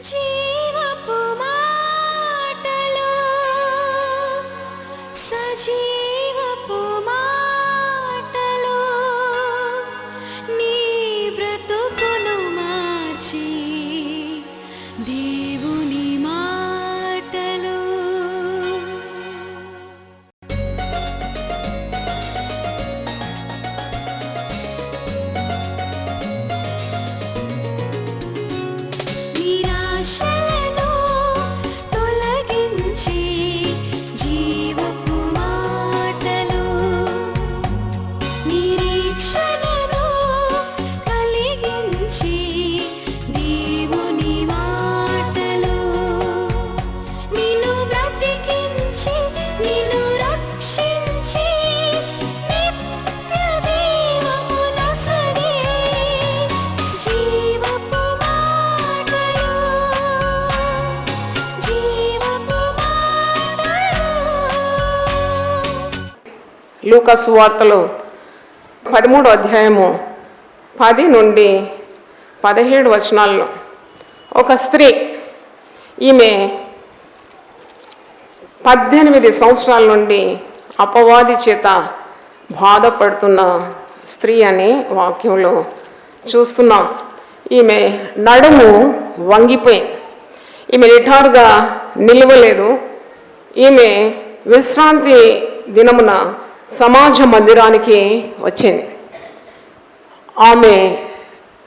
జీవపు మాటలు సజీవపు మాటలు నీ బ్రతుకును మార్చి దేవుని మాటలు. నిరాశలను తొలగించి జీవపు మాటలు నిరీక్షణను కలిగించి దేవుని మాటలు నిన్ను బ్రతికించి నిన్ను రక్షించి నిత్య జీవమునొసగే జీవపు మాటలు జీవపు మాటలు. లూకా సువార్తలో 13వ అధ్యాయము 10 నుండి 17 వచనాల్లో ఒక స్త్రీ, ఈమె 18 సంవత్సరాల నుండి అపవాది చేత బాధపడుతున్న స్త్రీ అని వాక్యంలో చూస్తున్నాం. ఈమె నడుము వంగిపోయింది. ఈమె నిఠారుగా నిలవలేదు. ఈమె విశ్రాంతి దినమున సమాజ మందిరానికి వచ్చింది. ఆమె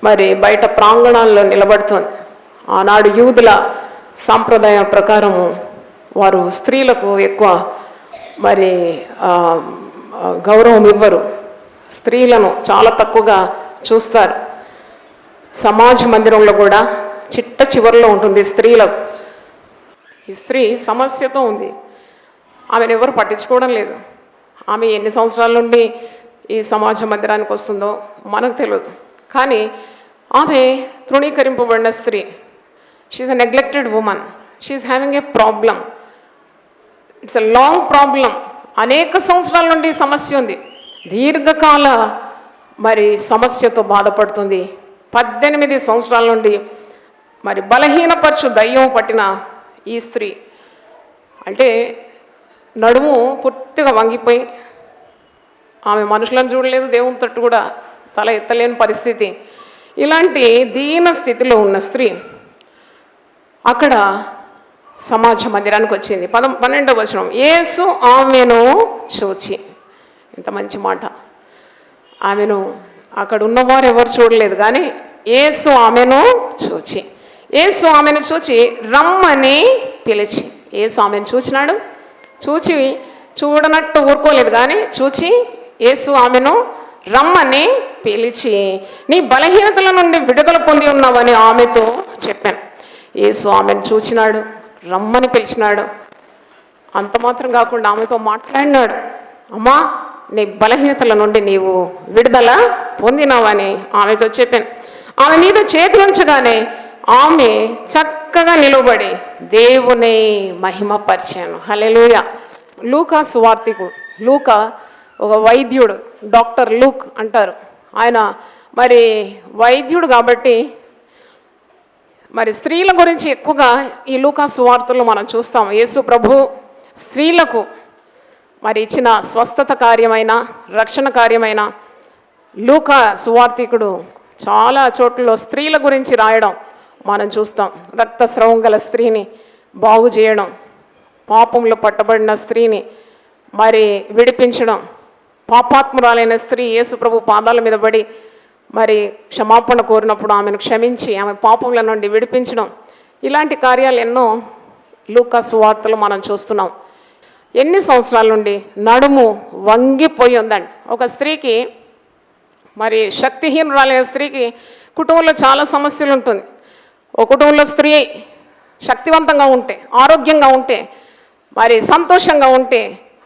మరి బయట ప్రాంగణాల్లో నిలబడుతుంది. ఆనాడు యూదుల సాంప్రదాయం ప్రకారము వారు స్త్రీలకు ఎక్కువ మరి గౌరవం ఇవ్వరు. స్త్రీలను చాలా తక్కువగా చూస్తారు. సమాజ మందిరంలో కూడా చిట్ట చివరిలో ఉంటుంది స్త్రీలకు. ఈ స్త్రీ సమస్యతో ఉంది. ఆమెను ఎవరు పట్టించుకోవడం లేదు. ఆమె ఎన్ని సంవత్సరాల నుండి ఈ సమాజ మందిరానికి వస్తుందో మనకు తెలియదు. కానీ ఆమె తృణీకరింపబడిన స్త్రీ. She's a neglected woman. She's having a problem. It's a long problem. అనేక సంవత్సరాల నుండి సమస్య ఉంది. దీర్ఘకాల మరి సమస్యతో బాధపడుతుంది. 18 సంవత్సరాల నుండి మరి బలహీనపరచు దయ్యం పట్టిన ఈ స్త్రీ అంటే నడుము పూర్తిగా వంగిపోయి ఆమె మనుషులను చూడలేదు, దేవుని తట్టు కూడా తల ఎత్తలేని పరిస్థితి. ఇలాంటి దీన స్థితిలో ఉన్న స్త్రీ అక్కడ సమాజ మందిరానికి వచ్చింది. 12వ వచనం, యేసు ఆమెను చూచి. ఎంత మంచి మాట. ఆమెను అక్కడ ఉన్నవారు ఎవరు చూడలేదు, కానీ యేసు ఆమెను చూచి, యేసు ఆమెను చూచి రమ్మని పిలిచి. యేసు ఆమెను చూచినాడు. చూచి చూడనట్టు ఊరుకోలేదు, కానీ చూచి యేసు ఆమెను రమ్మని పిలిచి నీ బలహీనతల నుండి విడుదల పొంది ఉన్నావని ఆమెతో చెప్పాను. యేసు ఆమెను చూచినాడు, రమ్మని పిలిచినాడు. అంత మాత్రం కాకుండా ఆమెతో మాట్లాడినాడు. అమ్మా, నీ బలహీనతల నుండి నీవు విడుదల పొందినావని ఆమెతో చెప్పాను. ఆమె మీద చేతులుంచగానే ఆమె చక్కగా నిలబడి దేవుని మహిమపరిచాను. హల్లెలూయా. లూకా సువార్తికుడు. లూకా ఒక వైద్యుడు, డాక్టర్ లూక్ అంటారు. ఆయన మరి వైద్యుడు కాబట్టి మరి స్త్రీల గురించి ఎక్కువగా ఈ లూకా సువార్తలో మనం చూస్తాం. యేసు ప్రభు స్త్రీలకు మరి ఇచ్చిన స్వస్థత కార్యమైన రక్షణ కార్యమైన లూకా సువార్తికుడు చాలా చోట్లలో స్త్రీల గురించి రాయడం మనం చూస్తాం. రక్తస్రావం గల స్త్రీని బాగు చేయడం, పాపంలో పట్టబడిన స్త్రీని మరి విడిపించడం, పాపాత్మురాలైన స్త్రీ యేసు ప్రభు పాదాల మీద పడి మరి క్షమాపణ కోరినప్పుడు ఆమెను క్షమించి ఆమె పాపముల నుండి విడిపించడం, ఇలాంటి కార్యాలు ఎన్నో లూకా సువార్తలు మనం చూస్తున్నాం. ఎన్ని సంవత్సరాల నుండి నడుము వంగిపోయి ఉందండి. ఒక స్త్రీకి మరి శక్తిహీనురాలైన స్త్రీకి కుటుంబంలో చాలా సమస్యలు ఉంటుంది. ఒక కుటుంబంలో స్త్రీ శక్తివంతంగా ఉంటే, ఆరోగ్యంగా ఉంటే, మరి సంతోషంగా ఉంటే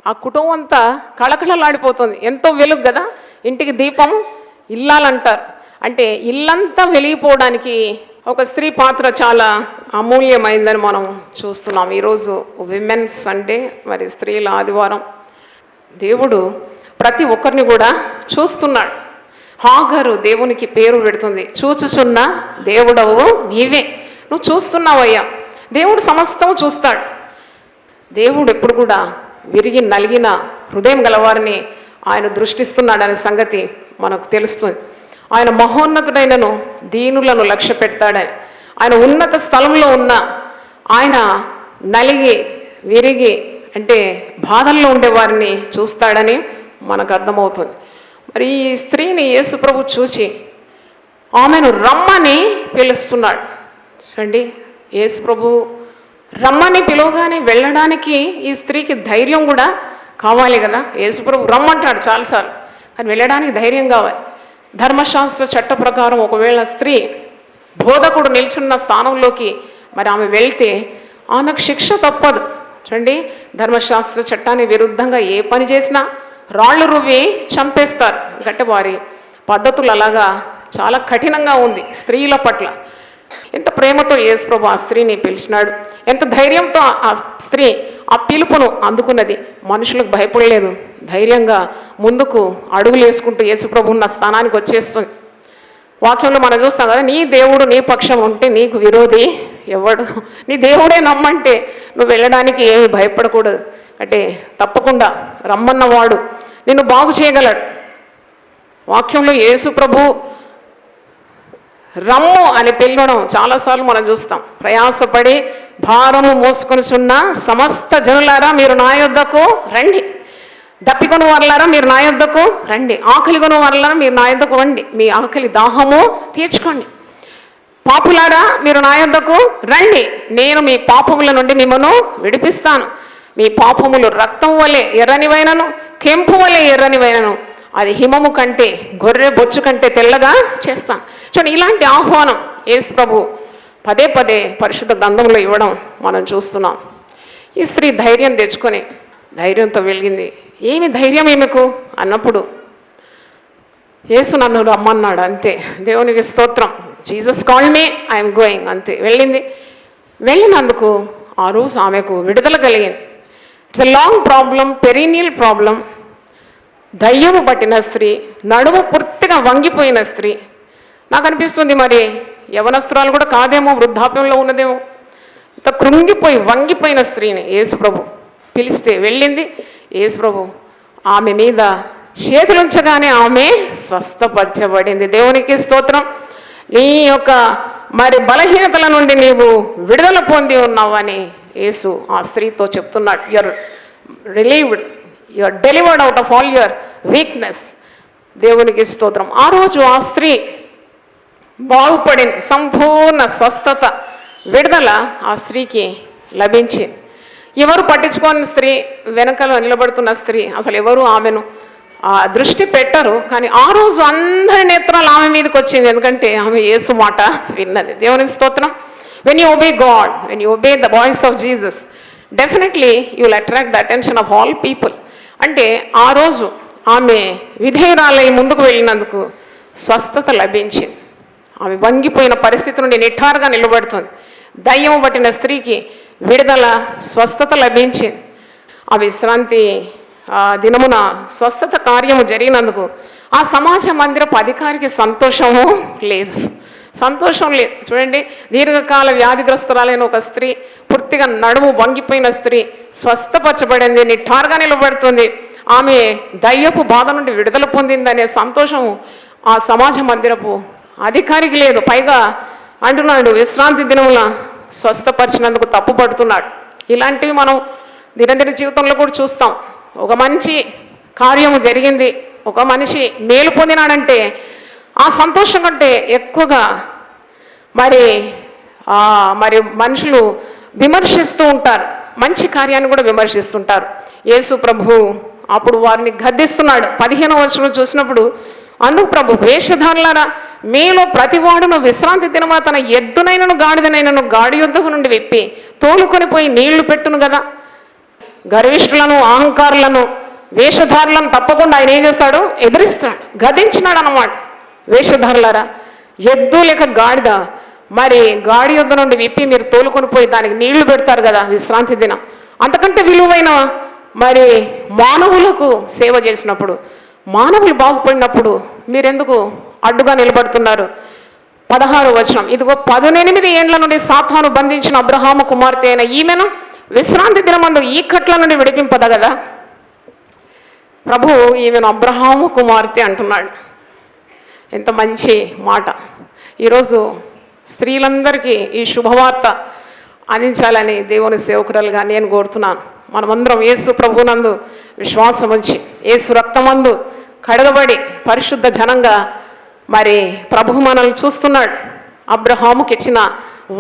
ఆ కుటుంబం అంతా కళకళలాడిపోతుంది. ఎంతో వెలుగు కదా, ఇంటికి దీపం ఇల్లాలంటారు. అంటే ఇల్లంతా వెలిగిపోవడానికి ఒక స్త్రీ పాత్ర చాలా అమూల్యమైందని మనం చూస్తున్నాం. ఈరోజు విమెన్స్ సండే, మరి స్త్రీల ఆదివారం. దేవుడు ప్రతి ఒక్కరిని కూడా చూస్తున్నాడు. హాగరు దేవునికి పేరు పెడుతుంది, చూచుచున్న దేవుడవు నీవే, నువ్వు చూస్తున్నావయ్యా. దేవుడు సమస్తం చూస్తాడు. దేవుడు ఎప్పుడు కూడా విరిగి నలిగిన హృదయం గలవారిని ఆయన దృష్టిస్తున్నాడనే సంగతి మనకు తెలుస్తుంది. ఆయన మహోన్నతుడైనను దీనులను లక్ష్య పెడతాడని, ఆయన ఉన్నత స్థలంలో ఉన్న ఆయన నలిగి విరిగి అంటే బాధల్లో ఉండేవారిని చూస్తాడని మనకు అర్థమవుతుంది. మరి ఈ స్త్రీని యేసు ప్రభు చూసి ఆమెను రమ్మని పిలుస్తున్నాడు. చూడండి, యేసు ప్రభు రమ్మని పిలువగానే వెళ్ళడానికి ఈ స్త్రీకి ధైర్యం కూడా కావాలి కదా. యేసు ప్రభు రమ్మంటాడు చాలాసార్లు, కానీ వెళ్ళడానికి ధైర్యం కావాలి. ధర్మశాస్త్ర చట్ట ప్రకారం ఒకవేళ స్త్రీ బోధకుడు నిల్చున్న స్థానంలోకి మరి ఆమె వెళ్తే ఆమెకు శిక్ష తప్పదు. చూడండి, ధర్మశాస్త్ర చట్టానికి విరుద్ధంగా ఏ పని చేసినా రాళ్ళు రువ్వి చంపేస్తారు. అంటే వారి పద్ధతులు అలాగా చాలా కఠినంగా ఉంది స్త్రీల పట్ల. ఎంత ప్రేమతో యేసు ప్రభు ఆ స్త్రీని పిలిచినాడు, ఎంత ధైర్యంతో ఆ స్త్రీ ఆ పిలుపును అందుకున్నది. మనుషులకు భయపడలేదు, ధైర్యంగా ముందుకు అడుగులు వేసుకుంటూ యేసు ప్రభు ఉన్న స్థానానికి వచ్చేస్తుంది. వాక్యంలో మనం చూస్తాం కదా, నీ దేవుడు నీ పక్షం ఉంటే నీకు విరోధి ఎవడు. నీ దేవుడే నమ్మంటే నువ్వు వెళ్ళడానికి ఏమి భయపడకూడదు. అంటే తప్పకుండా రమ్మన్నవాడు నిన్ను బాగు చేయగలడు. వాక్యంలో యేసు ప్రభు రమ్ము అని పిలవడం చాలాసార్లు మనం చూస్తాం. ప్రయాసపడి భారము మోసుకొనిచున్న సమస్త జనులారా మీరు నా యొద్దకు రండి, దప్పికొను వారలారా మీరు నా యొద్దకు రండి, ఆకలి కొను వారలారా మీరు నా యొద్దకు రండి, మీ ఆకలి దాహము తీర్చుకోండి. పాపులారా మీరు నా యొద్దకు రండి, నేను మీ పాపముల నుండి మిమ్మను విడిపిస్తాను. మీ పాపములు రక్తం వలె ఎర్రనివైనను కెంపు వలె ఎర్రనివైనను అది హిమము కంటే గొర్రె బొచ్చు కంటే తెల్లగా చేస్తాను. చూడండి, ఇలాంటి ఆహ్వానం యేసు ప్రభు పదే పదే పరిశుద్ధ గ్రంథంలో ఇవ్వడం మనం చూస్తున్నాం. ఈ స్త్రీ ధైర్యం తెచ్చుకొని ధైర్యంతో వెళ్ళింది. ఏమి ధైర్యం ఈమెకు అన్నప్పుడు యేసు నన్ను రమ్మన్నాడు, అంతే. దేవునికి స్తోత్రం. Jesus called me, I'm going, అంతే. వెళ్ళింది. వెళ్ళినందుకు ఆ రోజు ఆమెకు విడుదల కలిగింది. It's a long problem, perennial problem. దయ్యము పట్టిన స్త్రీ, నడుము పూర్తిగా వంగిపోయిన స్త్రీ. నాకు అనిపిస్తుంది మరి యవనస్త్రాలు కూడా కాదేమో, వృద్ధాప్యంలో ఉన్నదేమో. ఇంత కృంగిపోయి వంగిపోయిన స్త్రీని యేసు ప్రభు పిలిస్తే వెళ్ళింది. యేసు ప్రభు ఆమె మీద చేతులుంచగానే ఆమె స్వస్థపరచబడింది. దేవునికి స్తోత్రం. నీ యొక్క మరి బలహీనతల నుండి నీవు విడుదల పొంది ఉన్నావని యేసు ఆ స్త్రీతో చెప్తున్నాడు. Your relieved, your delivered out of all your weakness. దేవునికి స్తోత్రం. ఆ రోజు ఆ స్త్రీ బాగుపడింది. సంపూర్ణ స్వస్థత, విడుదల ఆ స్త్రీకి లభించింది. ఎవరు పట్టించుకోని స్త్రీ, వెనకాల నిలబడుతున్న స్త్రీ, అసలు ఎవరు ఆమెను దృష్టి పెట్టరు. కానీ ఆ రోజు అందరి నేత్రాలు ఆమె మీదకి వచ్చింది, ఎందుకంటే ఆమె యేసు మాట విన్నది. దేవునికి స్తోత్రం. When you obey God, when you obey the voice of Jesus, definitely you will attract the attention of all people. అంటే ఆ రోజు ఆమె విధేయురాలై ముందుకు వెళ్ళినందుకు స్వస్థత లభించింది. ఆమె వంగిపోయిన పరిస్థితి నుండి నిఠారుగా నిలబడుతుంది. దయ్యం పట్టిన స్త్రీకి విడుదల, స్వస్థత లభించింది. ఆ విశ్రాంతి దినమున స్వస్థత కార్యము జరిగినందుకు ఆ సమాజ మందిరపు అధికారికి సంతోషము లేదు, సంతోషం లేదు. చూడండి, దీర్ఘకాల వ్యాధిగ్రస్తురాలైన ఒక స్త్రీ, పూర్తిగా నడుము వంగిపోయిన స్త్రీ స్వస్థపరచబడింది, నిఠారుగా నిలబడుతుంది. ఆమె దయ్యపు బాధ నుండి విడుదల పొందిందనే సంతోషము ఆ సమాజ మందిరపు అధికారికి లేదు. పైగా అంటున్నాడు, విశ్రాంతి దినమున స్వస్థపరిచినందుకు తప్పు పడుతున్నాడు. ఇలాంటివి మనం దినదిన జీవితంలో కూడా చూస్తాం. ఒక మంచి కార్యము జరిగింది, ఒక మనిషి మేలు పొందినాడంటే ఆ సంతోషం కంటే ఎక్కువగా మరి మనుషులు విమర్శిస్తూ ఉంటారు, మంచి కార్యాన్ని కూడా విమర్శిస్తుంటారు. యేసు ప్రభు అప్పుడు వారిని గద్దిస్తున్నాడు. 15వ వచనం చూసినప్పుడు, అందుకు ప్రభు, వేషధారులారా, మీలో ప్రతివాడును విశ్రాంతి దినమున తన ఎద్దునైనను గాడిదనైనను గాడి యుద్ధకు నుండి విప్పి తోలుకొని పోయి నీళ్లు పెట్టును కదా. గర్విష్ఠులను, అహంకారులను, వేషధారులను తప్పకుండా ఆయన ఏం చేస్తాడు? ఎదిరిస్తాడు, గదించినాడు అన్నమాట. వేషధారులారా, ఎద్దు లేక గాడిద, మరి గాడి యుద్ధ నుండి విప్పి మీరు తోలుకొని పోయి దానికి నీళ్లు పెడతారు కదా విశ్రాంతి దినం. అంతకంటే విలువైన మరి మానవులకు సేవ చేసినప్పుడు, మానవులు బాగుపడినప్పుడు మీరెందుకు అడ్డుగా నిలబడుతున్నారు? 16వ వచనం, ఇదిగో 18 ఏండ్ల నుండి సాతాను బంధించిన అబ్రహాము కుమార్తె అయిన ఈమెను విశ్రాంతి దినమందు ఈ కట్ల నుండి విడిపింపదగదా. ప్రభు ఈమెను అబ్రహాము కుమార్తె అంటున్నాడు. ఎంత మంచి మాట. ఈరోజు స్త్రీలందరికీ ఈ శుభవార్త అందించాలని దేవుని సేవకురాలుగా నేను కోరుతున్నాను. మనమందరం యేసు ప్రభునందు విశ్వాసం ఉంచి యేసు రక్తమందు కడగబడి పరిశుద్ధ జనంగా మరి ప్రభు మనల్ని చూస్తున్నాడు. అబ్రహాముకి ఇచ్చిన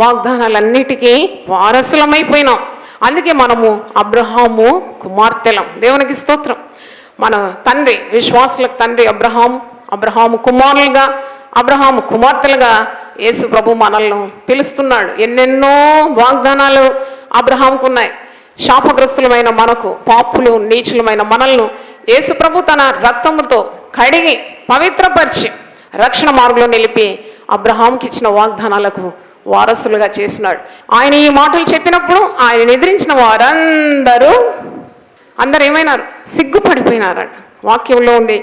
వాగ్దానాలన్నిటికీ వారసులమైపోయినాం. అందుకే మనము అబ్రహాము కుమార్తెలం. దేవునికి స్తోత్రం. మన తండ్రి, విశ్వాసులకు తండ్రి అబ్రహాము కుమారులుగా, అబ్రహాము కుమార్తెలుగా యేసు ప్రభు మనల్ని పిలుస్తున్నాడు. ఎన్నెన్నో వాగ్దానాలు అబ్రహాముకు ఉన్నాయి. శాపగ్రస్తులమైన మనకు, పాపులు నీచులమైన మనల్ని యేసు ప్రభు తన రక్తముతో కడిగి పవిత్రపరిచి రక్షణ మార్గంలో నిలిపి అబ్రహాంకి ఇచ్చిన వాగ్దానాలకు వారసులుగా చేసినాడు. ఆయన ఈ మాటలు చెప్పినప్పుడు ఆయన ఎదిరించిన వారందరూ ఏమైనారు? సిగ్గుపడిపోయినారట. వాక్యంలో ఉంది,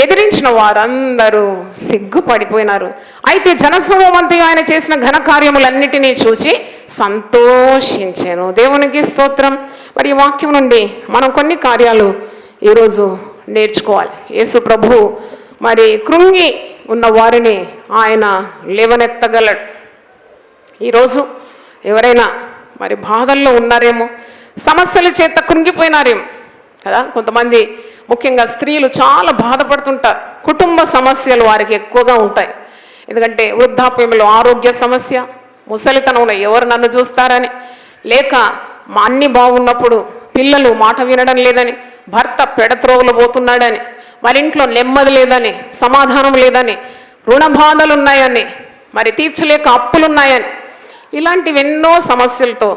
ఎదిరించిన వారందరూ సిగ్గుపడిపోయినారు. అయితే జనసమూహమంతా ఆయన చేసిన ఘన కార్యములన్నిటినీ చూచి సంతోషించాను. దేవునికి స్తోత్రం. మరి ఈ వాక్యం నుండి మనం కొన్ని కార్యాలు ఈరోజు నేర్చుకోవాలి. యేసు ప్రభు మరి కృంగి ఉన్న వారిని ఆయన లేవనెత్తగలడు. ఈరోజు ఎవరైనా మరి బాధల్లో ఉన్నారేమో, సమస్యల చేత కృంగిపోయినారేమో కదా. కొంతమంది ముఖ్యంగా స్త్రీలు చాలా బాధపడుతుంటారు. కుటుంబ సమస్యలు వారికి ఎక్కువగా ఉంటాయి. ఎందుకంటే వృద్ధాప్యంలో ఆరోగ్య సమస్య, ముసలితనంలో ఎవరు నన్ను చూస్తారని, లేక మా అన్ని బాగున్నప్పుడు పిల్లలు మాట వినడం లేదని, భర్త పెడత్రోవలు పోతున్నాడని, వారి ఇంట్లో నెమ్మది లేదని, సమాధానం లేదని, రుణ బాధలు ఉన్నాయని, మరి తీర్చలేక అప్పులున్నాయని, ఇలాంటివి ఎన్నో సమస్యలతో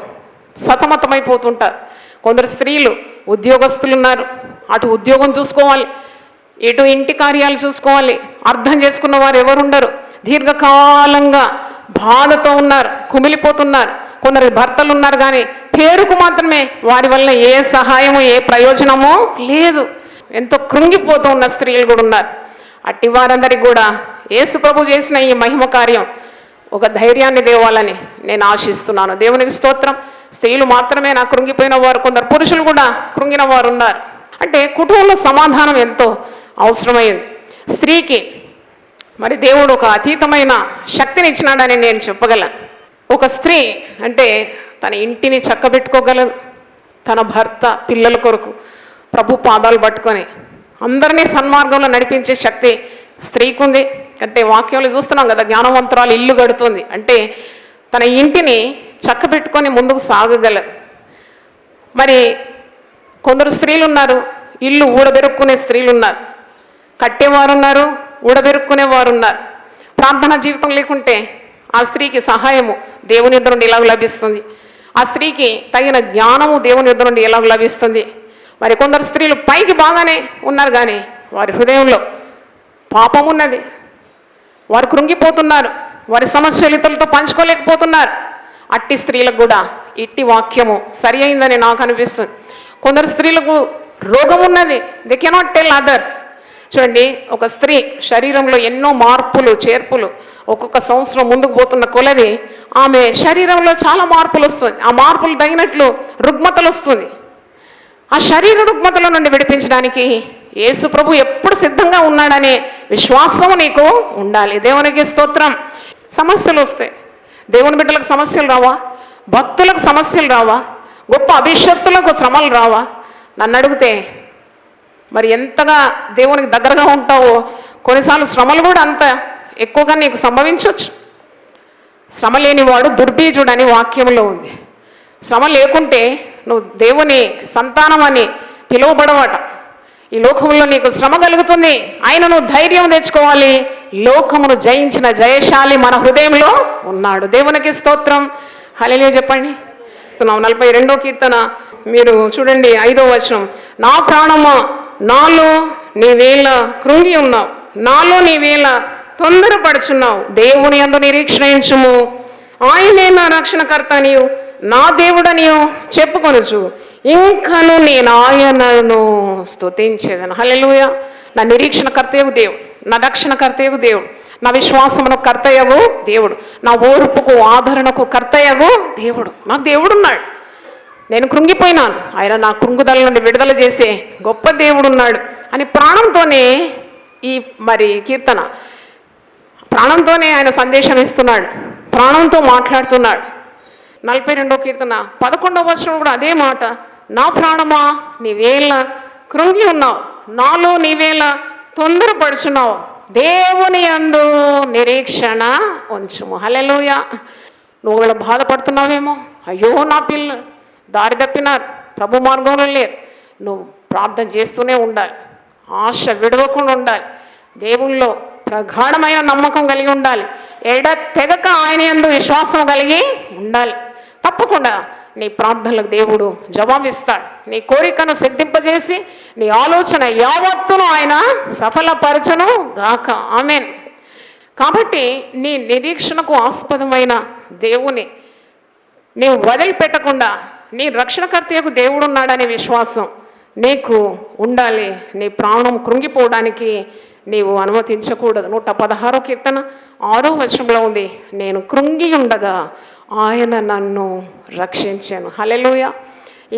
సతమతమైపోతుంటారు. కొందరు స్త్రీలు ఉద్యోగస్తులు ఉన్నారు. అటు ఉద్యోగం చూసుకోవాలి, ఇటు ఇంటి కార్యాలు చూసుకోవాలి. అర్థం చేసుకున్న వారు ఎవరుండరు. దీర్ఘకాలంగా బాధతో ఉన్నారు, కుమిలిపోతున్నారు. కొందరు భర్తలు ఉన్నారు కానీ పేరుకు మాత్రమే వారి వల్ల ఏ సహాయము, ఏ ప్రయోజనమో లేదు. ఎంతో కృంగిపోతూ ఉన్న స్త్రీలు కూడా ఉన్నారు. అట్టి వారందరికీ కూడా యేసు ప్రభు చేసిన ఈ మహిమ కార్యం ఒక ధైర్యాన్ని దేవాలని నేను ఆశిస్తున్నాను. దేవునికి స్తోత్రం. స్త్రీలు మాత్రమే నా కృంగిపోయిన వారు, కొందరు పురుషులు కూడా కృంగిన వారు ఉన్నారు. అంటే కుటుంబంలో సమాధానం ఎంతో అవసరమైంది. స్త్రీకి మరి దేవుడు ఒక అతీతమైన శక్తిని ఇచ్చినాడని నేను చెప్పగలను. ఒక స్త్రీ అంటే తన ఇంటిని చక్కబెట్టుకోగలదు. తన భర్త, పిల్లల కొరకు ప్రభు పాదాలు పట్టుకొని అందరినీ సన్మార్గంలో నడిపించే శక్తి స్త్రీకి ఉంది. అంటే వాక్యంలో చూస్తున్నాం కదా, జ్ఞానవంతురాలు ఇల్లు కడుతుంది అంటే తన ఇంటిని చక్కబెట్టుకొని ముందుకు సాగగలదు. మరి కొందరు స్త్రీలు ఉన్నారు, ఇల్లు ఊడబెరుక్కునే స్త్రీలు ఉన్నారు, కట్టేవారు ఉన్నారు, ఊడబెరుక్కునేవారు ఉన్నారు. ప్రార్థన జీవితం లేకుంటే ఆ స్త్రీకి సహాయము దేవుని యొద్ద నుండి ఎలాగ లభిస్తుంది? ఆ స్త్రీకి తగిన జ్ఞానము దేవుని యొద్ద నుండి ఎలాగ లభిస్తుంది? మరి కొందరు స్త్రీలు పైకి బాగానే ఉన్నారు కానీ వారి హృదయంలో పాపం ఉన్నది. వారు కృంగిపోతున్నారు, వారి సమస్యలు ఇతరులతో పంచుకోలేకపోతున్నారు. అట్టి స్త్రీలకు కూడా ఇట్టి వాక్యము సరి అయిందని నాకు అనిపిస్తుంది. కొందరు స్త్రీలకు రోగం ఉన్నది, దే కెనాట్ టెల్ అదర్స్. చూడండి, ఒక స్త్రీ శరీరంలో ఎన్నో మార్పులు చేర్పులు ఒక్కొక్క సంవత్సరం ముందుకు పోతున్న కొలది ఆమె శరీరంలో చాలా మార్పులు వస్తుంది. ఆ మార్పులు తగినట్లు రుగ్మతలు వస్తుంది. ఆ శరీర రుగ్మతల నుండి విడిపించడానికి యేసు ప్రభు ఎప్పుడు సిద్ధంగా ఉన్నాడనే విశ్వాసం నీకు ఉండాలి. దేవునికి స్తోత్రం. సమస్యలు వస్తాయి, దేవుని బిడ్డలకు సమస్యలు రావా? భక్తులకు సమస్యలు రావా? గొప్ప అభిషక్తులకు శ్రమలు రావా? నన్ను అడిగితే మరి ఎంతగా దేవునికి దగ్గరగా ఉంటావో కొన్నిసార్లు శ్రమలు కూడా అంత ఎక్కువగా నీకు సంభవించవచ్చు. శ్రమ లేనివాడు దుర్బీజుడని వాక్యంలో ఉంది. శ్రమ లేకుంటే నువ్వు దేవుని సంతానం అని పిలువబడవట. ఈ లోకంలో నీకు శ్రమ కలుగుతుంది, ఆయన నువ్వు ధైర్యం తెచ్చుకోవాలి. లోకమును జయించిన జయశాలి మన హృదయంలో ఉన్నాడు. దేవునికి స్తోత్రం. హల్లెలూయా చెప్పండి. 42వ కీర్తన మీరు చూడండి, 5వ వచనం. నా ప్రాణమా నాలో నీవేళ కృంగి ఉన్నావు, నాలో నీవేళ తొందరపడుచున్నావు. దేవుని యందు నిరీక్షణ ఉంచుము, ఆయనే నా రక్షణకర్త నీవు నా దేవుడనియో చెప్పుకొనుచు ఇంకను నేను ఆయనను స్తుతించేదను. హల్లెలూయా. నా నిరీక్షణకర్తయగు దేవుడు, నా రక్షణకర్తయగు దేవుడు, నా విశ్వాసమును కర్తయ్యగు దేవుడు, నా ఓర్పుకు ఆదరణకు కర్తయ్యగు దేవుడు. నాకు దేవుడు ఉన్నాడు. నేను కృంగిపోయినాను, ఆయన నా కృంగుదల నుండి విడుదల చేసే గొప్ప దేవుడు ఉన్నాడు అని ప్రాణంతోనే ఈ కీర్తన, ప్రాణంతోనే ఆయన సందేశం ఇస్తున్నాడు, ప్రాణంతో మాట్లాడుతున్నాడు. 42వ కీర్తన 11వ వచనం కూడా అదే మాట. నా ప్రాణమా నీవేళ కృంగి ఉన్నావు, నాలో నీవేళ తొందరపడుచున్నావు, దేవుని యందు నిరీక్షణ ఉంచుము. హల్లెలూయా. నువ్వు వీళ్ళ బాధపడుతున్నావేమో, అయ్యో నా పిల్లలు దారి తప్పినారు, ప్రభు మార్గంలో లేరు. నువ్వు ప్రార్థన చేస్తూనే ఉండాలి, ఆశ విడవకుండా ఉండాలి, దేవుల్లో ప్రగాఢమైన నమ్మకం కలిగి ఉండాలి, తెగక ఆయన యందు విశ్వాసం కలిగి ఉండాలి. తప్పకుండా నీ ప్రార్థనలకు దేవుడు జవాబిస్తాడు. నీ కోరికను సిద్ధింపజేసి నీ ఆలోచన యావత్తును ఆయన సఫలపరచను గాక. ఆమేన్. కాబట్టి నీ నిరీక్షణకు ఆస్పదమైన దేవుని నీవు వదిలిపెట్టకుండా, నీ రక్షణకర్తయ్యకు దేవుడు ఉన్నాడనే విశ్వాసం నీకు ఉండాలి. నీ ప్రాణం కృంగిపోవడానికి నీవు అనుమతించకూడదు. 116వ కీర్తన 6వ వచనంలో ఉంది, నేను కృంగి ఉండగా ఆయన నన్ను రక్షించాను. హల్లెలూయా.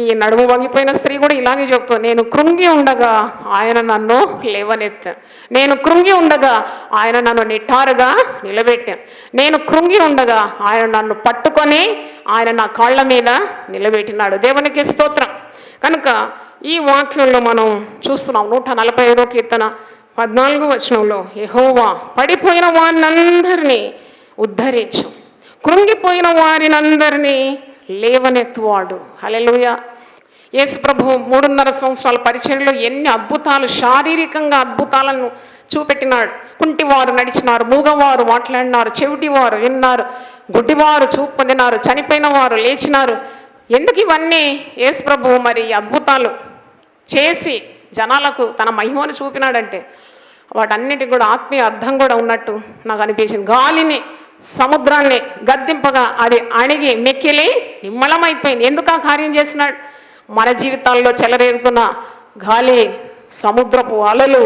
ఈ నడుము వంగిపోయిన స్త్రీ కూడా ఇలాగే చెప్తుంది, నేను కృంగి ఉండగా ఆయన నన్ను లేవనెత్తాను, నేను కృంగి ఉండగా ఆయన నన్ను నిట్టారుగా నిలబెట్టాను, నేను కృంగి ఉండగా ఆయన నన్ను పట్టుకొని ఆయన నా కాళ్ళ మీద నిలబెట్టినాడు. దేవునికి స్తోత్రం. కనుక ఈ వాక్యంలో మనం చూస్తున్నాం 145వ కీర్తన 14వ వచనంలో, యెహోవా పడిపోయిన వారినందరినీ ఉద్ధరించు, కృంగిపోయిన వారినందరినీ లేవనెత్తువాడు. హల్లెలూయా. యేసు ప్రభు 3.5 సంవత్సరాల పరిచర్యలో ఎన్ని అద్భుతాలు, శారీరకంగా అద్భుతాలను చూపెట్టినాడు. కుంటివారు నడిచినారు, మూగవారు మాట్లాడినారు, చెవిటివారు విన్నారు, గుడ్డివారు చూపు పొందినారు, చనిపోయిన వారు లేచినారు. ఎందుకు ఇవన్నీ యేసు ప్రభు అద్భుతాలు చేసి జనాలకు తన మహిమను చూపినాడంటే వాటన్నిటికి కూడా ఆత్మీయ అర్థం కూడా ఉన్నట్టు నాకు అనిపించింది. గాలిని, సముద్రాన్ని గద్దింపగా అది అణిగి మెక్కిలి నిమ్మలమైపోయింది. ఎందుకు ఆ కార్యం చేసినాడు? మన జీవితాల్లో చెలరేగుతున్న గాలి, సముద్రపు అలలు,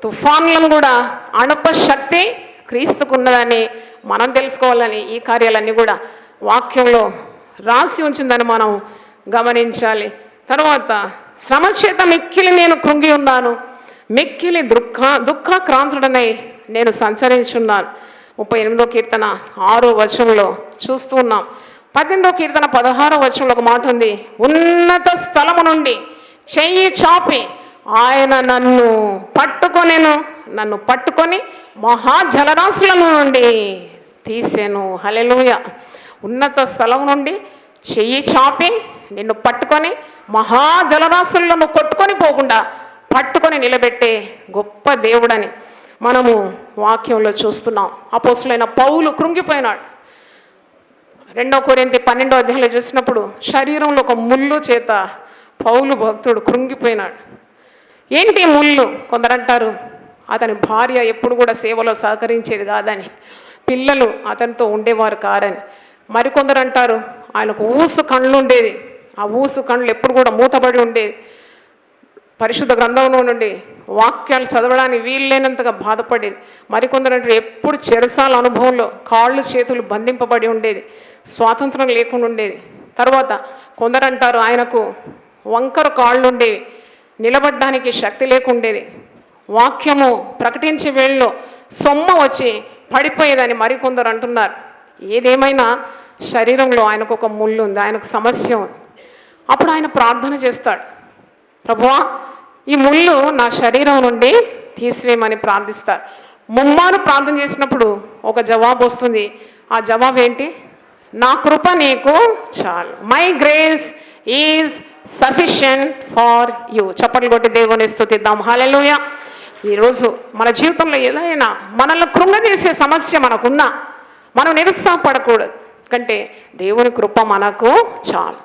తుఫాన్లను కూడా అణుప శక్తి క్రీస్తుకున్నదని మనం తెలుసుకోవాలని ఈ కార్యాలన్నీ కూడా వాక్యంలో రాసి ఉంచిందని మనం గమనించాలి. తర్వాత శ్రమ చేత మిక్కిలి నేను కృంగి ఉన్నాను, మిక్కిలి దుఃఖాక్రాంతుడనై నేను సంచరించున్నాను. 38వ కీర్తన 6వ వచనంలో చూస్తూ ఉన్నాం. 18వ కీర్తన 16వ వచనంలో ఒక మాట ఉంది, ఉన్నత స్థలము నుండి చెయ్యి చాపి ఆయన నన్ను పట్టుకొని మహాజలరాశుల నుండి తీసెను. హల్లెలూయా. ఉన్నత స్థలం నుండి చెయ్యి చాపి నిన్ను పట్టుకొని మహాజలరాశులను కొట్టుకొని పోకుండా పట్టుకొని నిలబెట్టే గొప్ప దేవుడని మనము వాక్యంలో చూస్తున్నాం. అపోస్తులైన పౌలు కృంగిపోయినాడు. 2 కొరింథీ 12వ అధ్యాయంలో చూసినప్పుడు శరీరంలో ఒక ముళ్ళు చేత పౌలు భక్తుడు కృంగిపోయినాడు. ఏంటి ముళ్ళు? కొందరంటారు అతని భార్య ఎప్పుడు కూడా సేవలో సహకరించేది కాదని, పిల్లలు అతనితో ఉండేవారు కారని. మరికొందరు అంటారు ఆయనకు ఊసు కళ్ళు ఉండేది, ఆ ఊసు కళ్ళు ఎప్పుడు కూడా మూతబడి ఉండేది, పరిశుద్ధ గ్రంథంలో నుండి వాక్యాలు చదవడానికి వీల్లేనంతగా బాధపడేది. మరికొందరు అంటే ఎప్పుడు చెరసాల అనుభవంలో కాళ్ళు చేతులు బంధింపబడి ఉండేది, స్వాతంత్రం లేకుండా ఉండేది. తర్వాత కొందరు అంటారు ఆయనకు వంకర కాళ్ళు ఉండేవి, నిలబడడానికి శక్తి లేకుండేది, వాక్యము ప్రకటించే వేళలో సొమ్మ వచ్చి పడిపోయేదని మరికొందరు అంటున్నారు. ఏదేమైనా శరీరంలో ఆయనకు ఒక ముళ్ళు ఉంది, ఆయనకు సమస్య ఉంది. అప్పుడు ఆయన ప్రార్థన చేస్తాడు, ప్రభువా ఈ ముళ్ళు నా శరీరం నుండి తీసివేయమని ప్రార్థిస్తాడు. ముమ్మారు ప్రార్థన చేసినప్పుడు ఒక జవాబు వస్తుంది. ఆ జవాబు ఏంటి? నా కృప నీకు చాలు, my grace is sufficient for you. చప్పట్లు కొట్టి దేవుని స్తుతిద్దాం. హల్లెలూయా. ఈరోజు మన జీవితంలో ఏదైనా మనల్ని కృంగదీసే సమస్య మనకున్నా మనం నిరుత్సాహపడకూడదు, కంటే దేవుని కృప మనకు చాలు.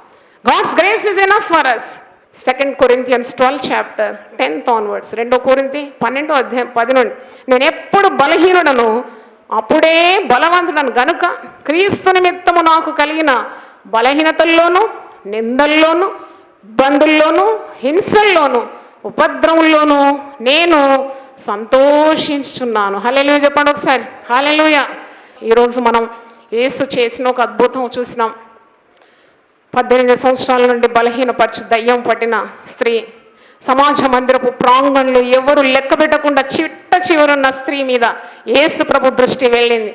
God's grace is enough for us. 2 Corinthians 12 chapter 10th onwards. 2 కొరింథీ 12వ అధ్యాయం 10 నుండి, నేను ఎప్పుడు బలహీనుడను అప్పుడే బలవంతుడను గనుక క్రీస్తు నిమిత్తము నాకు కలిగిన బలహీనతల్లోనూ, నిందల్లోనూ, ఇబ్బందుల్లోనూ, హింసల్లోనూ, ఉపద్రవంలోనూ నేను సంతోషించుచున్నాను. హల్లెలూయా చెప్పండి ఒకసారి. హల్లెలూయా. ఈరోజు మనం యేసు చేసిన ఒక అద్భుతం చూసినాం. 18 సంవత్సరాల నుండి బలహీనపరచు దయ్యం పట్టిన స్త్రీ సమాజ మందిరపు ప్రాంగణంలో ఎవరు లెక్క పెట్టకుండా చిట్ట చివరున్న స్త్రీ మీద యేసు ప్రభు దృష్టి వెళ్ళింది.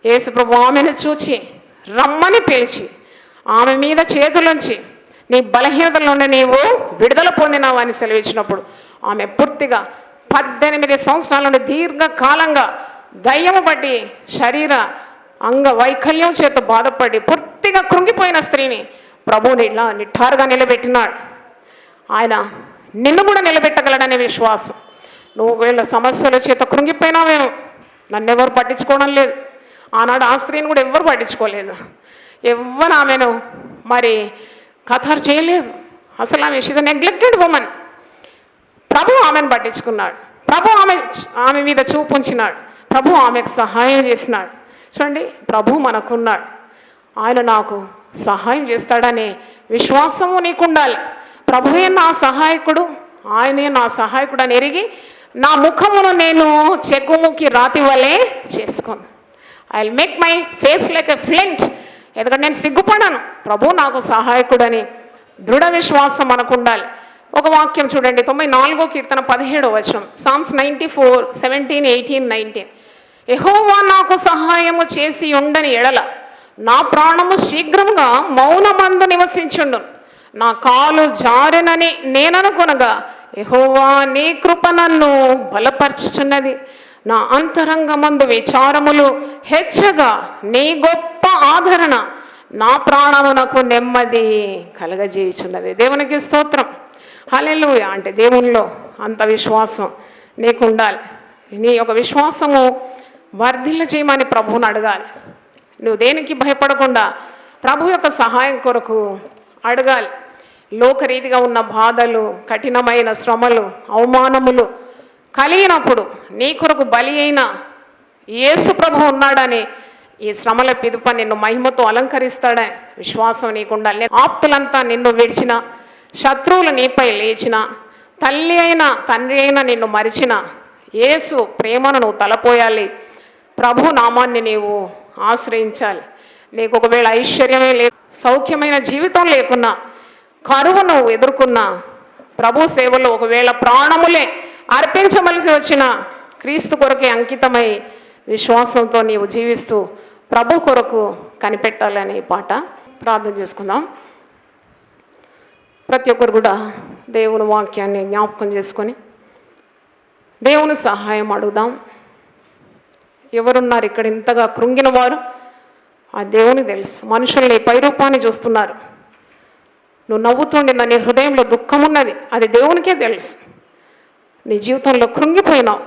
యేసు ప్రభు ఆమెను చూచి రమ్మని పిలిచి ఆమె మీద చేతులుంచి నీ బలహీనతల నుండి నీవు విడుదల పొందినావు అని సెలవిచ్చినప్పుడు ఆమె పూర్తిగా 18 సంవత్సరాల నుండి దీర్ఘకాలంగా దయ్యము బట్టి శరీర అంగ వైకల్యం చేత బాధపడి పూర్తిగా కృంగిపోయిన స్త్రీని ప్రభువుని ఇలా నిఠారుగా నిలబెట్టినాడు. ఆయన నిన్ను కూడా నిలబెట్టగలడనే విశ్వాసం. నువ్వు వీళ్ళ సమస్యల చేత కృంగిపోయినావేమో, నన్ను ఎవరు పట్టించుకోవడం లేదు. ఆనాడు ఆ స్త్రీని కూడా ఎవ్వరు పట్టించుకోలేదు. ఎవ్వరు ఆమెను మరి ఖతరు చేయలేదు. అసలు ఆమె షీజ్ నెగ్లెక్టెడ్ ఉమెన్. ప్రభు ఆమెను పట్టించుకున్నాడు. ప్రభు ఆమె మీద చూపుంచినాడు. ప్రభు ఆమెకు సహాయం చేసినాడు. చూడండి, ప్రభు మనకున్నాడు. ఆయన నాకు సహాయం చేస్తాడనే విశ్వాసము నీకు ఉండాలి. ప్రభువే నా సహాయకుడు, ఆయనే నా సహాయకుడు అని ఎరిగి నా ముఖమును నేను చెక్కుముకి రాతి వలె చేసుకోను. I will make my face like a flint. ఎందుకంటే నేను సిగ్గుపడాను. ప్రభు నాకు సహాయకుడని దృఢ విశ్వాసం మనకు ఉండాలి. ఒక వాక్యం చూడండి, 94వ కీర్తన 17వ వచనం, సామ్స్ 94, 17, 18, 19. యెహోవా నాకు సహాయము చేసి ఉండని ఎడల నా ప్రాణము శీఘ్రంగా మౌనమందు నివసించుండు. నా కాలు జారెనని నేననుకొనగా యెహోవా నీ కృప నన్ను బలపరచుచున్నది. నా అంతరంగమందు విచారములు హెచ్చగా నీ గొప్ప ఆదరణ నా ప్రాణమునకు నెమ్మది కలగజేయుచున్నది. దేవునికి స్తోత్రం. హల్లెలూయా. అంటే దేవునిలో అంత విశ్వాసం నీకు ఉండాలి. నీ యొక్క విశ్వాసము వర్ధిల్ల చేయమని ప్రభువుని అడగాలి. నువ్వు దేనికి భయపడకుండా ప్రభు యొక్క సహాయం కొరకు అడగాలి. లోకరీతిగా ఉన్న బాధలు, కఠినమైన శ్రమలు, అవమానములు కలిగినప్పుడు నీ కొరకు బలి అయిన యేసు ప్రభు ఉన్నాడని ఈ శ్రమల పిదుప నిన్ను మహిమతో అలంకరిస్తాడని విశ్వాసం నీకు ఉండాలి. ఆప్తులంతా నిన్ను విడిచిన, శత్రువులు నీపై లేచిన, తల్లి అయినా తండ్రి అయినా నిన్ను మరిచిన యేసు ప్రేమను నువ్వు తలపోయాలి. ప్రభు నామాన్ని నీవు ఆశ్రయించాలి. నీకు ఒకవేళ ఐశ్వర్యమే లేదు, సౌఖ్యమైన జీవితం లేకున్నా, కరువు నువ్వు ఎదుర్కొన్నా, ప్రభు సేవలో ఒకవేళ ప్రాణములే అర్పించవలసి వచ్చిన క్రీస్తు కొరకే అంకితమై విశ్వాసంతో నీవు జీవిస్తూ ప్రభు కొరకు కనిపెట్టాలని పాట ప్రార్థన చేసుకుందాం. ప్రతి ఒక్కరు కూడా దేవుని వాక్యాన్ని జ్ఞాపకం చేసుకొని దేవుని సహాయం అడుగుదాం. ఎవరున్నారు ఇక్కడ ఇంతగా కృంగిన వారు? ఆ దేవుని తెలుసు. మనుషుల్ని పైరూపాన్ని చూస్తున్నారు. నువ్వు నవ్వుతుండే నీ హృదయంలో దుఃఖం ఉన్నది, అది దేవునికే తెలుసు. నీ జీవితంలో కృంగిపోయినావు,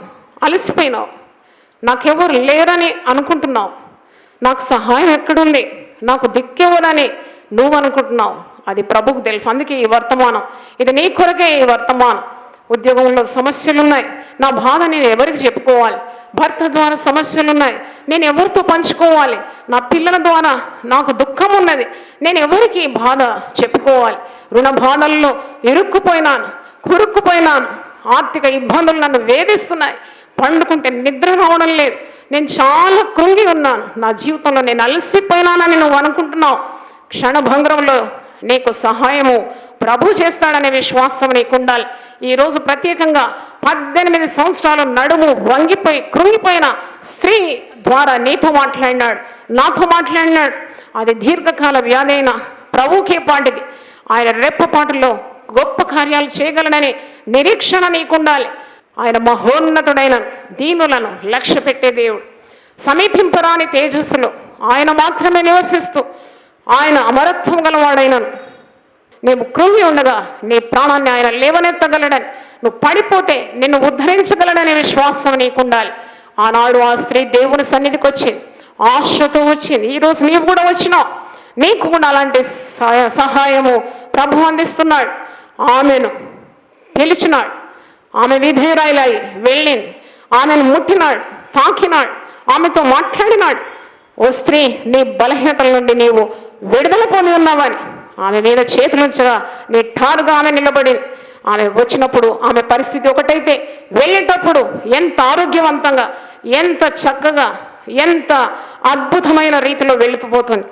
అలసిపోయినావు, నాకెవరు లేరని అనుకుంటున్నావు, నాకు సహాయం ఎక్కడుంది, నాకు దిక్కెవరని నువ్వు అనుకుంటున్నావు. అది ప్రభుకు తెలుసు. అందుకే ఈ వర్తమానం, ఇది నీ కొరకే ఈ వర్తమానం. ఉద్యోగంలో సమస్యలు ఉన్నాయి, నా బాధ నేను ఎవరికి చెప్పుకోవాలి? భర్త ద్వారా సమస్యలు ఉన్నాయి, నేను ఎవరితో పంచుకోవాలి? నా పిల్లల ద్వారా నాకు దుఃఖం ఉన్నది, నేను ఎవరికి బాధ చెప్పుకోవాలి? రుణ బాధల్లో ఇరుక్కుపోయినాను, కురుక్కుపోయినాను, ఆర్థిక ఇబ్బందులు నన్ను వేధిస్తున్నాయి, పండుకుంటే నిద్ర రావడం లేదు, నేను చాలా కృంగి ఉన్నాను, నా జీవితంలో నేను అలసిపోయినానని నువ్వు అనుకుంటున్నావు. క్షణభంగంలో నీకు సహాయము ప్రభు చేస్తాడనే విశ్వాసం నీకు ఉండాలి. ఈరోజు ప్రత్యేకంగా 18 సంవత్సరాలు నడుము వంగిపోయి కృంగిపోయిన స్త్రీ ద్వారా నీతో మాట్లాడినాడు, నాతో మాట్లాడినాడు. అది దీర్ఘకాల వ్యాధి అయిన ప్రభుకే పాటిది. ఆయన రెప్పపాటులో గొప్ప కార్యాలు చేయగలడని నిరీక్షణ నీకుండాలి. ఆయన మహోన్నతుడైన దీనులను లక్ష్య పెట్టే దేవుడు. సమీపింపరాని తేజస్సులో ఆయన మాత్రమే నివసిస్తూ ఆయన అమరత్వం గలవాడైనను. నీవు కృంగి ఉండగా నీ ప్రాణాన్ని ఆయన లేవనెత్తగలడని, నువ్వు పడిపోతే నిన్ను ఉద్ధరించగలడనే విశ్వాసం నీకుండాలి. ఆనాడు ఆ స్త్రీ దేవుని సన్నిధికి వచ్చింది, ఆశతో వచ్చింది. ఈరోజు నీవు కూడా వచ్చినావు, నీకు కూడా అలాంటి సహాయము ప్రభు అందిస్తున్నాడు. ఆమెను పిలిచినాడు, ఆమె విధేయురాలై వెళ్ళింది, ఆమెను ముట్టినాడు, తాకినాడు, ఆమెతో మాట్లాడినాడు. ఓ స్త్రీ, నీ బలహీనతల నుండి నీవు విడుదల పొంది ఉన్నావని ఆమె మీద చేతులుంచగా నిఠారుగా ఆమె నిలబడింది. ఆమె వచ్చినప్పుడు ఆమె పరిస్థితి ఒకటైతే వెళ్ళేటప్పుడు ఎంత ఆరోగ్యవంతంగా, ఎంత చక్కగా, ఎంత అద్భుతమైన రీతిలో వెళుతుపోతుంది.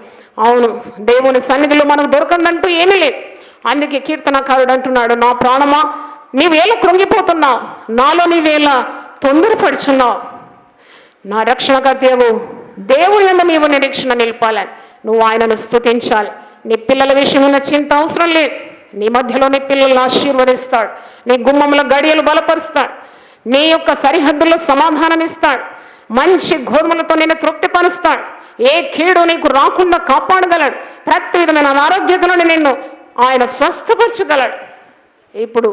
అవును, దేవుని సన్నిధిలో మనకు దొరకందంటూ ఏమీ లేదు. అందుకే కీర్తనకారుడు అంటున్నాడు, నా ప్రాణమా నీవేళ కృంగిపోతున్నావు, నాలో నీవేళ తొందరపడుచున్నావు. నా రక్షణకర్తయగు దేవుని యందు నీవు నిరీక్షణ నిలపాలని, నువ్వు ఆయనను స్తుతించాలి. నీ పిల్లల విషయమైన చింత అవసరం లేదు. నీ మధ్యలో నీ పిల్లలను ఆశీర్వదిస్తాడు, నీ గుమ్మంలో గడియలు బలపరుస్తాడు, నీ యొక్క సరిహద్దుల్లో సమాధానం ఇస్తాడు, మంచి గోధుమలతో నేను తృప్తిపరుస్తాడు, ఏ కీడు నీకు రాకుండా కాపాడగలడు, ప్రతి విధమైన అనారోగ్యతలను నిన్ను ఆయన స్వస్థపరచగలడు. ఇప్పుడు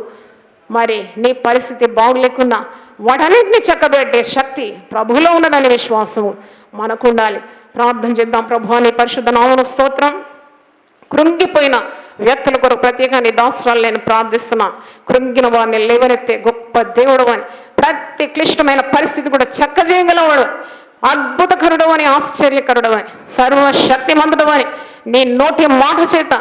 మరి నీ పరిస్థితి బాగులేకున్నా వాటన్నింటినీ చక్కబెట్టే శక్తి ప్రభువులో ఉన్నదనే విశ్వాసము మనకు ఉండాలి. ప్రార్థన చేద్దాం. ప్రభువా నీ పరిశుద్ధ నామమున స్తోత్రం. కృంగిపోయిన వ్యక్తుల కొరకు ప్రత్యేకంగా నీ దాసురాలు నేను ప్రార్థిస్తున్నాను. కృంగిన వారిని లేవనెత్తే గొప్ప దేవుడు అని, ప్రతి క్లిష్టమైన పరిస్థితి కూడా చక్కజేయగలవాడు, అద్భుతకరుడు అని, ఆశ్చర్యకరుడు అని, సర్వశక్తిమంతుడు అని, నీ నోటి మాట చేత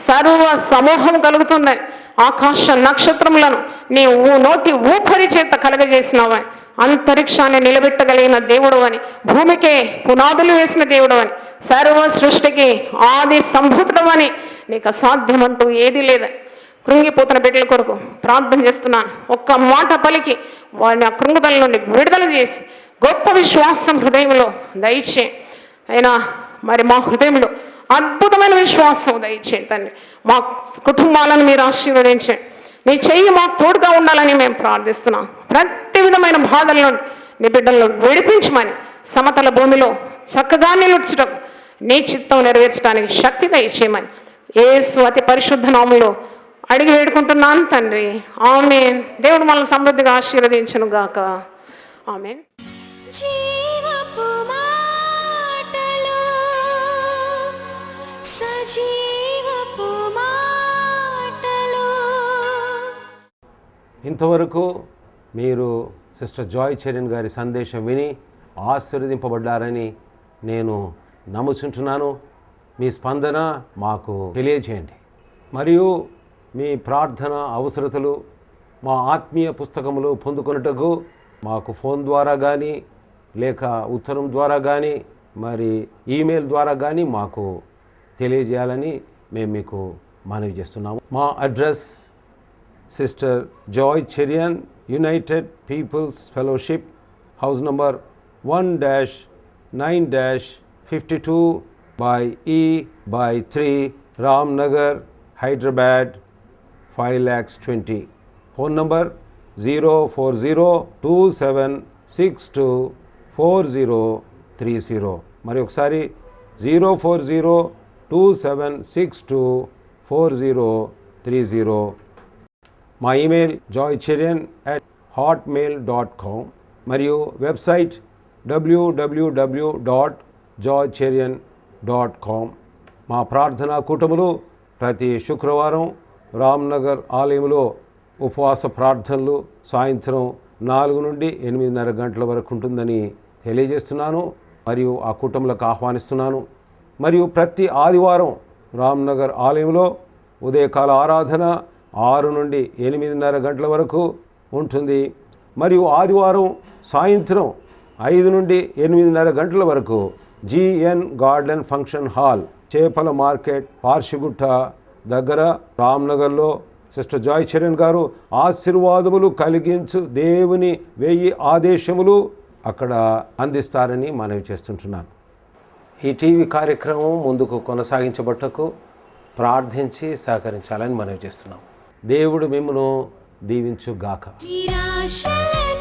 సర్వ సమూహం కలుగుతుందని, ఆకాశ నక్షత్రములను నీ నోటి ఊపరి చేత కలగజేసినావని, అంతరిక్షాన్ని నిలబెట్టగలిగిన దేవుడు అని, భూమికే పునాదులు వేసిన దేవుడు అని, సర్వ సృష్టికి ఆది సంభూతుడు అని, నీకు అసాధ్యమంటూ ఏదీ లేదని కృంగిపోతున్న బిడ్డల కొరకు ప్రార్థన చేస్తున్నాను. ఒక్క మాట పలికి వారిని ఆ కృంగుదల నుండి విడుదల చేసి గొప్ప విశ్వాసం హృదయంలో దయచే. అయినా మరి మా హృదయంలో అద్భుతమైన విశ్వాసం దయచేయండి తండ్రి. మా కుటుంబాలను మీరు ఆశీర్వదించండి. నీ చెయ్యి మాకు తోడుగా ఉండాలని మేము ప్రార్థిస్తున్నాం. ప్రతి విధమైన బాధలను నీ బిడ్డలను విడిపించమని, సమతల భూమిలో చక్కగా నిలుచుటకు నీ చిత్తం నెరవేర్చడానికి శక్తి దయచేయమని యేసు అతి పరిశుద్ధ నామములో అడిగి వేడుకుంటున్నాను తండ్రి. ఆమేన్. దేవుడు మనల్ని సమృద్ధిగా ఆశీర్వదించును గాక. ఆమేన్. జీవపు మాటలు, సజీవపు మాటలు. ఇంతవరకు మీరు సిస్టర్ జాయ్ చెరియన్ గారి సందేశం విని ఆశీర్వదింపబడ్డారని నేను నమ్ముచుంటున్నాను. మీ స్పందన మాకు తెలియజేయండి. మరియు మీ ప్రార్థన అవసరతలు మా ఆత్మీయ పుస్తకములు పొందుకొనుటకు మాకు ఫోన్ ద్వారా కానీ, లేక ఉత్తరం ద్వారా కానీ, మరి ఈమెయిల్ ద్వారా కానీ మాకు తెలియజేయాలని మేము మీకు మనవి చేస్తున్నాము. మా address sister Joy Cherian, United Peoples Fellowship, house number 1-9-52 by E by 3, Ramnagar, Hyderabad 5,20,000. Phone number 04027624030. మరి ఒకసారి 04027624030. మా ఈమెయిల్ joycherian@hotmail.com మరియు వెబ్సైట్ www.joycherian.com. మా ప్రార్థనా కూటములు ప్రతి శుక్రవారం రామ్నగర్ ఆలయంలో ఉపవాస ప్రార్థనలు సాయంత్రం 4 నుండి 8:30 గంటల వరకు ఉంటుందని తెలియజేస్తున్నాను మరియు ఆ కూటములకు ఆహ్వానిస్తున్నాను. మరియు ప్రతి ఆదివారం రామ్నగర్ ఆలయంలో ఉదయకాల ఆరాధన 6 నుండి 8:30 గంటల వరకు ఉంటుంది. మరియు ఆదివారం సాయంత్రం 5 నుండి 8:30 గంటల వరకు GN గార్డెన్ ఫంక్షన్ హాల్, చేపల మార్కెట్, పార్షిగుట్ట దగ్గర రామ్నగర్లో సిస్టర్ జాయ్ చెరియన్ గారు ఆశీర్వాదములు కలిగించు దేవుని 1000 ఆదేశములు అక్కడ అందిస్తారని మనవి చేస్తుంటున్నాను. ఈ టీవీ కార్యక్రమం ముందుకు కొనసాగించబట్టకు ప్రార్థించి సహకరించాలని మనవి చేస్తున్నాం. దేవుడు మిమ్మల్ని దీవించుగాక. నిరాశలను